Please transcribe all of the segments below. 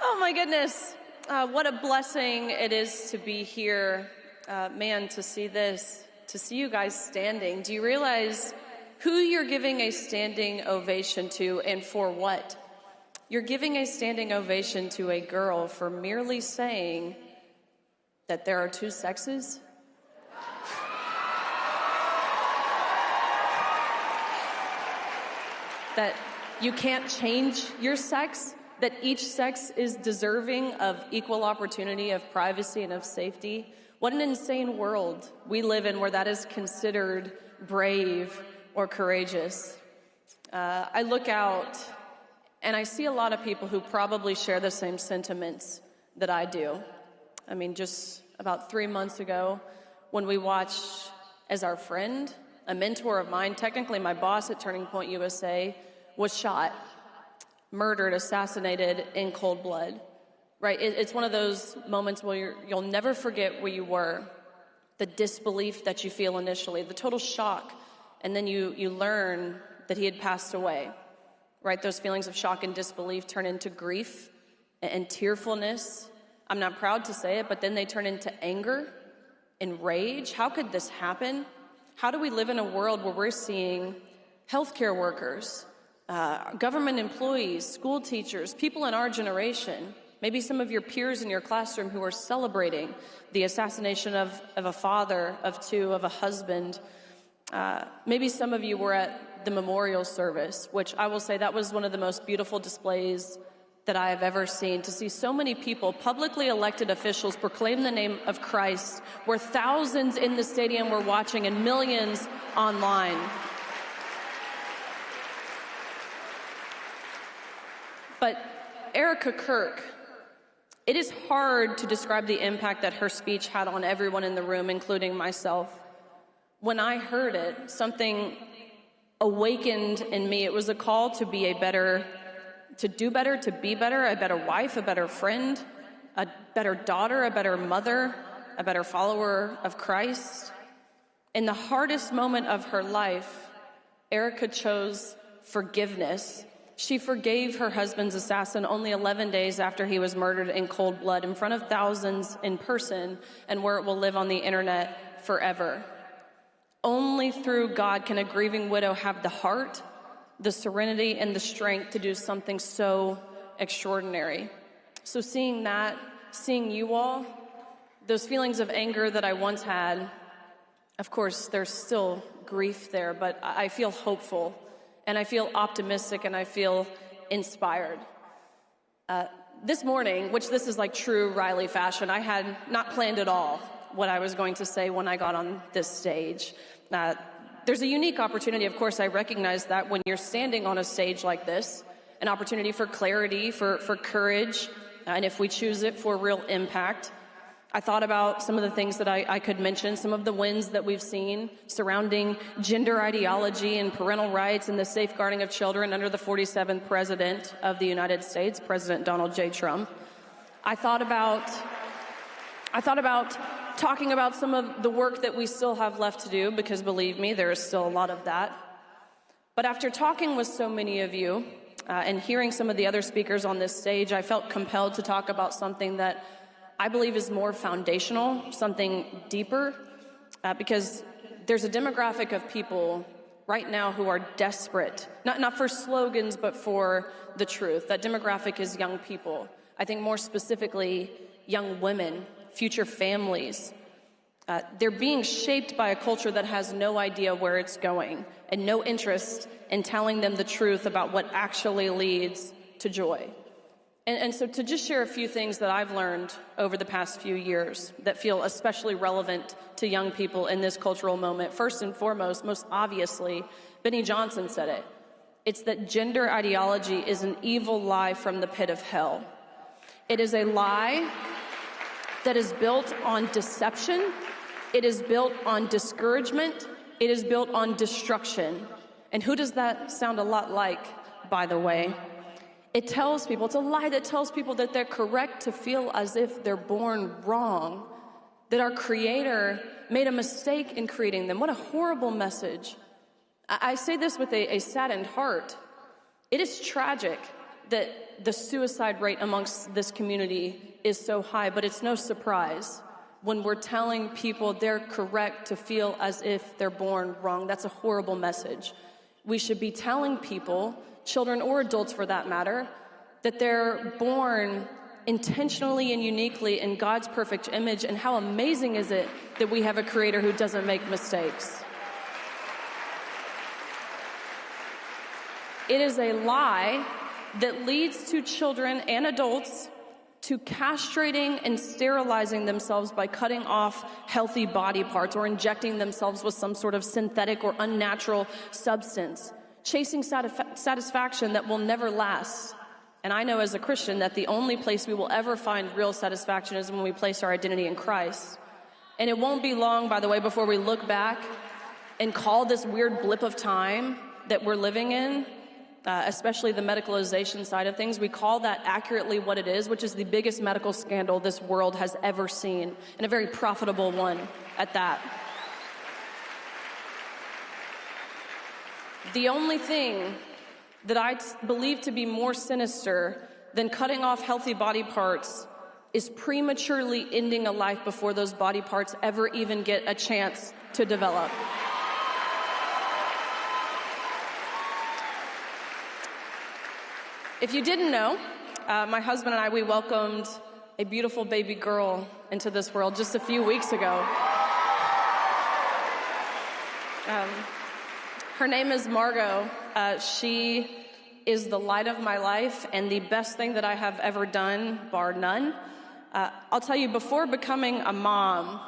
Oh my goodness. What a blessing it is to be here. Man, to see this, to see you guys standing. Do you realize who you're giving a standing ovation to and for what? You're giving a standing ovation to a girl for merely saying that there are two sexes? That you can't change your sex? That each sex is deserving of equal opportunity, of privacy, and of safety? What an insane world we live in where that is considered brave or courageous. I look out and I see a lot of people who probably share the same sentiments that I do. I mean, just about 3 months ago, when we watched as our friend, a mentor of mine, technically my boss at Turning Point USA, was shot, murdered, assassinated in cold blood, right? It's one of those moments where you'll never forget where you were, the disbelief that you feel initially, the total shock, and then you learn that he had passed away, right? Those feelings of shock and disbelief turn into grief and tearfulness. I'm not proud to say it, but then they turn into anger and rage. How could this happen? How do we live in a world where we're seeing healthcare workers, government employees, school teachers, people in our generation, maybe some of your peers in your classroom who are celebrating the assassination of a father, of two, of a husband. Maybe some of you were at the memorial service, which I will say that was one of the most beautiful displays that I have ever seen, to see so many people, publicly elected officials, proclaim the name of Christ, where thousands in the stadium were watching and millions online. But Erica Kirk, it is hard to describe the impact that her speech had on everyone in the room, including myself. When I heard it, something awakened in me. It was a call to be to do better, to be better, a better wife, a better friend, a better daughter, a better mother, a better follower of Christ. In the hardest moment of her life, Erica chose forgiveness. She forgave her husband's assassin only 11 days after he was murdered in cold blood in front of thousands in person, and where it will live on the internet forever. Only through God can a grieving widow have the heart, the serenity, and the strength to do something so extraordinary. So seeing that, seeing you all, those feelings of anger that I once had, of course, there's still grief there, but I feel hopeful, and I feel optimistic, and I feel inspired. This morning, which this is like true Riley fashion, I had not planned at all what I was going to say when I got on this stage. There's a unique opportunity, of course, I recognize that when you're standing on a stage like this, an opportunity for clarity, for courage, and if we choose it, for real impact. I thought about some of the things that I could mention, some of the wins that we've seen surrounding gender ideology and parental rights and the safeguarding of children under the 47th President of the United States, President Donald J. Trump. I thought about talking about some of the work that we still have left to do, because believe me, there is still a lot of that. But after talking with so many of you and hearing some of the other speakers on this stage, I felt compelled to talk about something that I believe is more foundational, something deeper, because there's a demographic of people right now who are desperate, not for slogans, but for the truth. That demographic is young people. I think more specifically, young women, future families. They're being shaped by a culture that has no idea where it's going and no interest in telling them the truth about what actually leads to joy. And so to just share a few things that I've learned over the past few years that feel especially relevant to young people in this cultural moment. First and foremost, most obviously, Benny Johnson said it. It's that gender ideology is an evil lie from the pit of hell. It is a lie that is built on deception. It is built on discouragement. It is built on destruction. And who does that sound a lot like, by the way? It tells people, it's a lie that tells people that they're correct to feel as if they're born wrong, that our Creator made a mistake in creating them. What a horrible message. I say this with a saddened heart. It is tragic that the suicide rate amongst this community is so high, but it's no surprise when we're telling people they're correct to feel as if they're born wrong. That's a horrible message. We should be telling people, children or adults for that matter, that they're born intentionally and uniquely in God's perfect image, and how amazing is it that we have a creator who doesn't make mistakes. It is a lie that leads to children and adults to castrating and sterilizing themselves by cutting off healthy body parts or injecting themselves with some sort of synthetic or unnatural substance, chasing satisfaction that will never last. And I know as a Christian that the only place we will ever find real satisfaction is when we place our identity in Christ. And it won't be long, by the way, before we look back and call this weird blip of time that we're living in, especially the medicalization side of things, we call that accurately what it is, which is the biggest medical scandal this world has ever seen, and a very profitable one at that. The only thing that I believe to be more sinister than cutting off healthy body parts is prematurely ending a life before those body parts ever even get a chance to develop. If you didn't know, my husband and I, we welcomed a beautiful baby girl into this world just a few weeks ago. Her name is Margot. She is the light of my life and the best thing that I have ever done, bar none. I'll tell you, before becoming a mom,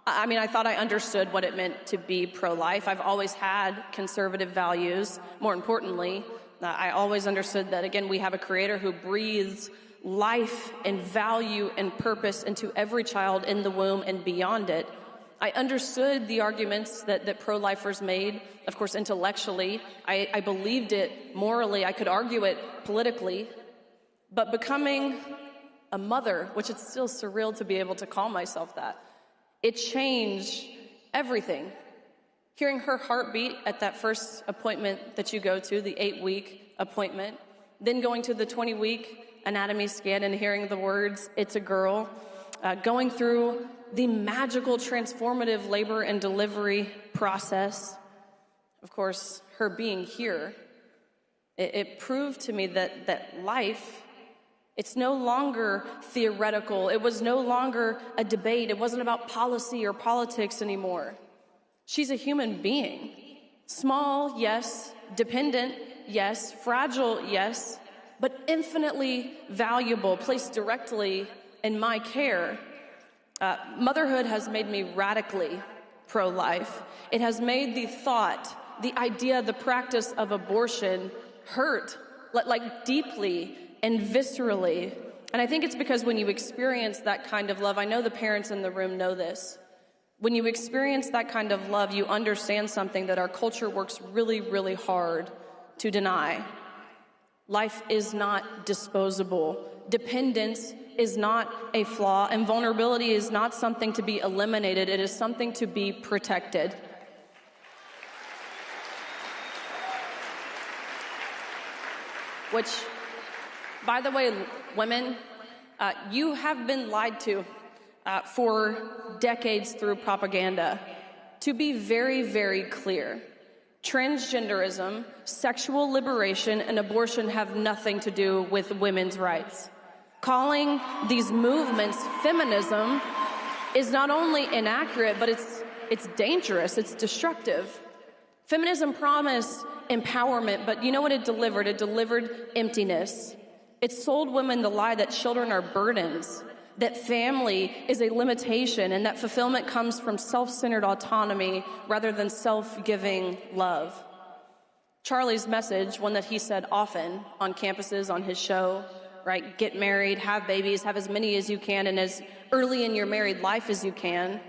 I thought I understood what it meant to be pro-life. I've always had conservative values. More importantly, I always understood that, again, we have a creator who breathes life and value and purpose into every child in the womb and beyond it. I understood the arguments that pro-lifers made, of course, intellectually. I believed it morally. I could argue it politically. But becoming a mother, which it's still surreal to be able to call myself that, it changed everything. Hearing her heartbeat at that first appointment that you go to, the 8-week appointment, then going to the 20-week anatomy scan and hearing the words, "It's a girl," going through the magical, transformative labor and delivery process. Of course, her being here, it proved to me that life, it's no longer theoretical. It was no longer a debate. It wasn't about policy or politics anymore. She's a human being. Small, yes. Dependent, yes. Fragile, yes. But infinitely valuable, placed directly in my care. Motherhood has made me radically pro-life. It has made the thought, the idea, the practice of abortion hurt, like deeply and viscerally. And I think it's because when you experience that kind of love, I know the parents in the room know this. When you experience that kind of love, you understand something that our culture works really, really hard to deny. Life is not disposable. Dependence is not a flaw, and vulnerability is not something to be eliminated. It is something to be protected. Which, by the way, women, you have been lied to for decades through propaganda. To be very, very clear, transgenderism, sexual liberation, and abortion have nothing to do with women's rights. Calling these movements feminism is not only inaccurate, but it's dangerous, it's destructive. Feminism promised empowerment, but you know what it delivered? It delivered emptiness. It sold women the lie that children are burdens, that family is a limitation, and that fulfillment comes from self-centered autonomy rather than self-giving love. Charlie's message, one that he said often on campuses, on his show, right? Get married, have babies, have as many as you can, and as early in your married life as you can.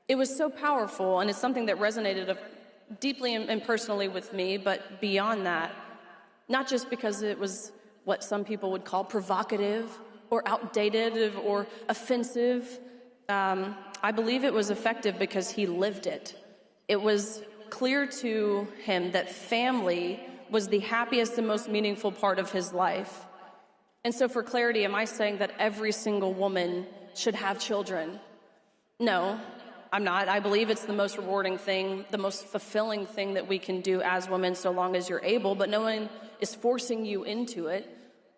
It was so powerful, and it's something that resonated deeply and personally with me, but beyond that, not just because it was what some people would call provocative or outdated or offensive. I believe it was effective because he lived it. It was clear to him that family was the happiest and most meaningful part of his life. And so for clarity, am I saying that every single woman should have children? No, I'm not. I believe it's the most rewarding thing, the most fulfilling thing that we can do as women, so long as you're able, but no one is forcing you into it.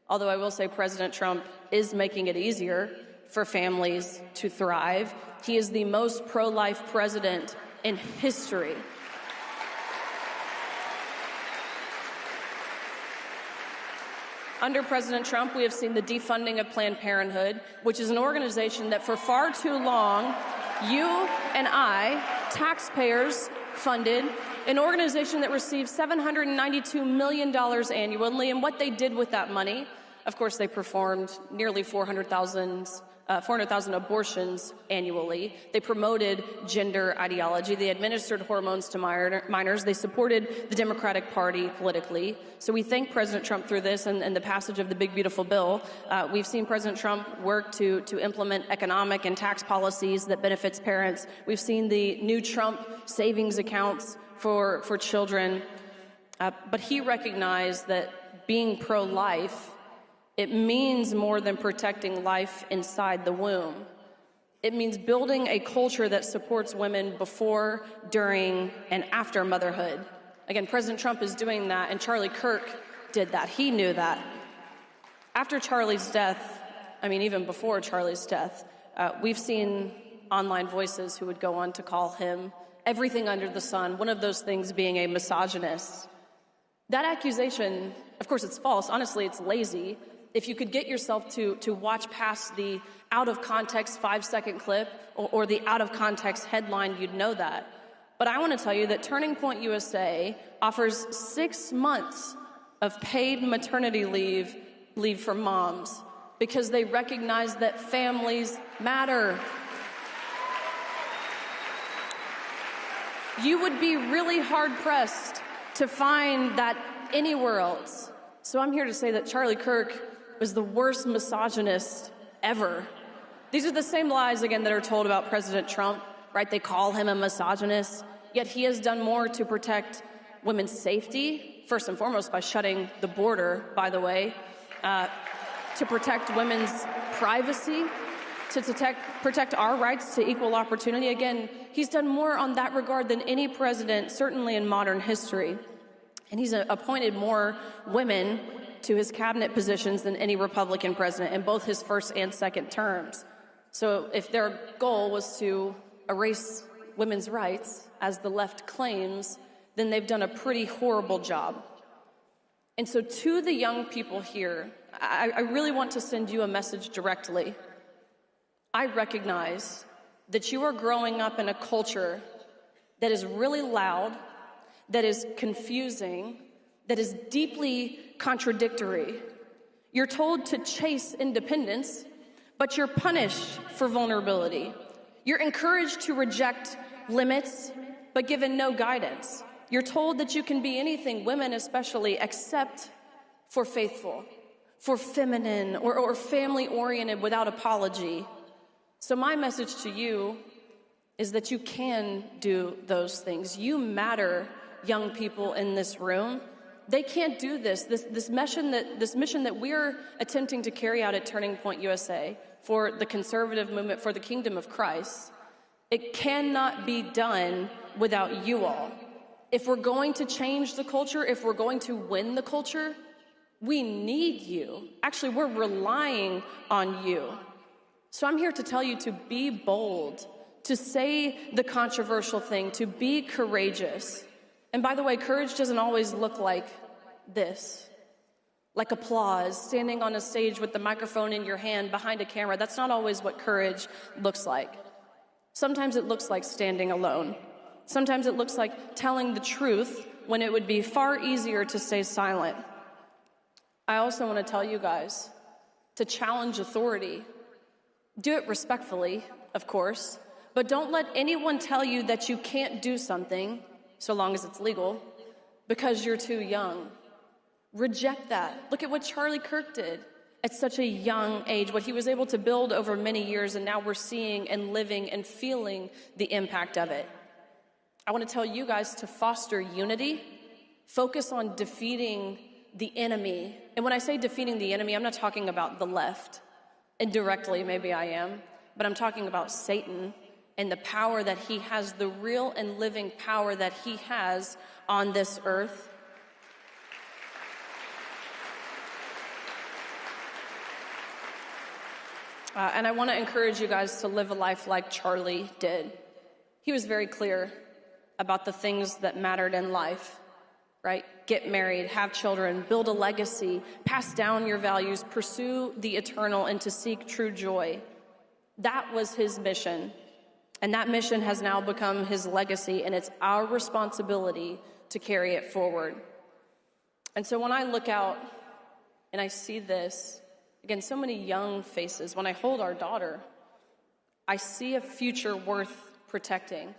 Although I will say President Trump is making it easier for families to thrive. He is the most pro-life president in history. Under President Trump, we have seen the defunding of Planned Parenthood, which is an organization that for far too long, you and I, taxpayers, funded, an organization that receives $792 million annually. And what they did with that money, of course, they performed nearly 400,000 abortions annually. They promoted gender ideology. They administered hormones to minors. They supported the Democratic Party politically. So we thank President Trump through this and the passage of the Big Beautiful Bill. We've seen President Trump work to implement economic and tax policies that benefits parents. We've seen the new Trump savings accounts for children. But he recognized that being pro-life, it means more than protecting life inside the womb. It means building a culture that supports women before, during, and after motherhood. Again, President Trump is doing that, and Charlie Kirk did that. He knew that. After Charlie's death, even before Charlie's death, we've seen online voices who would go on to call him everything under the sun, one of those things being a misogynist. That accusation, of course, it's false. Honestly, it's lazy. If you could get yourself to watch past the out-of-context 5-second clip or the out-of-context headline, you'd know that. But I want to tell you that Turning Point USA offers 6 months of paid maternity leave for moms because they recognize that families matter. You would be really hard-pressed to find that anywhere else. So I'm here to say that Charlie Kirk was the worst misogynist ever. These are the same lies, again, that are told about President Trump, right? They call him a misogynist, yet he has done more to protect women's safety, first and foremost by shutting the border, by the way, to protect women's privacy, to protect our rights to equal opportunity. Again, he's done more on that regard than any president, certainly in modern history. And he's appointed more women to his cabinet positions than any Republican president in both his first and second terms. So if their goal was to erase women's rights, as the left claims, then they've done a pretty horrible job. And so to the young people here, I really want to send you a message directly. I recognize that you are growing up in a culture that is really loud, that is confusing, that is deeply contradictory. You're told to chase independence, but you're punished for vulnerability. You're encouraged to reject limits, but given no guidance. You're told that you can be anything, women especially, except for faithful, for feminine, or family-oriented without apology. So my message to you is that you can do those things. You matter, young people in this room. They can't do this. This mission that we're attempting to carry out at Turning Point USA for the conservative movement, for the kingdom of Christ, it cannot be done without you all. If we're going to change the culture, if we're going to win the culture, we need you. Actually, we're relying on you. So I'm here to tell you to be bold, to say the controversial thing, to be courageous. And by the way, courage doesn't always look like this, like applause, standing on a stage with the microphone in your hand behind a camera. That's not always what courage looks like. Sometimes it looks like standing alone. Sometimes it looks like telling the truth when it would be far easier to stay silent. I also want to tell you guys to challenge authority. Do it respectfully, of course, but don't let anyone tell you that you can't do something, so long as it's legal, because you're too young. Reject that. Look at what Charlie Kirk did at such a young age, what he was able to build over many years, and now we're seeing and living and feeling the impact of it. I want to tell you guys to foster unity, Focus on defeating the enemy. And when I say defeating the enemy, I'm not talking about the left. Indirectly, maybe I am. But I'm talking about Satan and the power that he has, the real and living power that he has on this earth. And I want to encourage you guys to live a life like Charlie did. He was very clear about the things that mattered in life, right? Get married, have children, build a legacy, pass down your values, pursue the eternal, and to seek true joy. That was his mission. And that mission has now become his legacy, and it's our responsibility to carry it forward. And so when I look out and I see this, again, so many young faces, when I hold our daughter, I see a future worth protecting,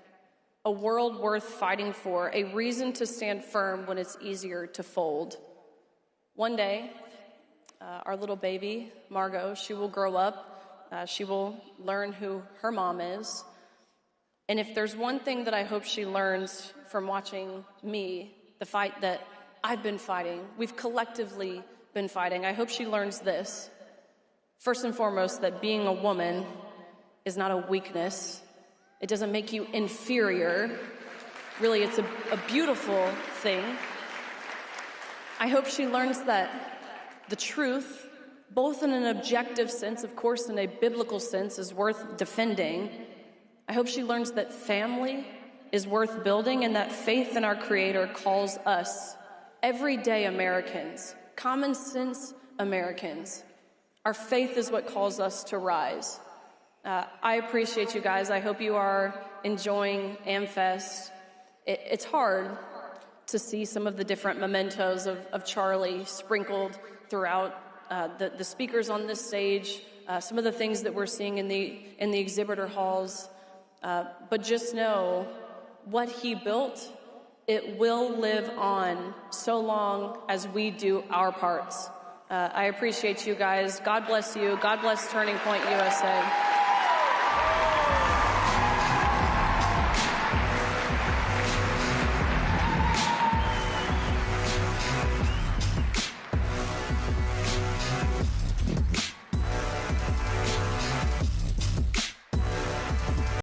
a world worth fighting for, a reason to stand firm when it's easier to fold. One day, our little baby, Margot, she will grow up, she will learn who her mom is. And if there's one thing that I hope she learns from watching me, the fight that I've been fighting, we've collectively been fighting, I hope she learns this. First and foremost, that being a woman is not a weakness. It doesn't make you inferior. Really, it's a beautiful thing. I hope she learns that the truth, both in an objective sense, of course, in a biblical sense, is worth defending. I hope she learns that family is worth building and that faith in our Creator calls us, everyday Americans, common sense Americans. Our faith is what calls us to rise. I appreciate you guys. I hope you are enjoying Amfest. It's hard to see some of the different mementos of Charlie sprinkled throughout the speakers on this stage, some of the things that we're seeing in the exhibitor halls. But just know what he built, it will live on so long as we do our parts. I appreciate you guys. God bless you. God bless Turning Point USA.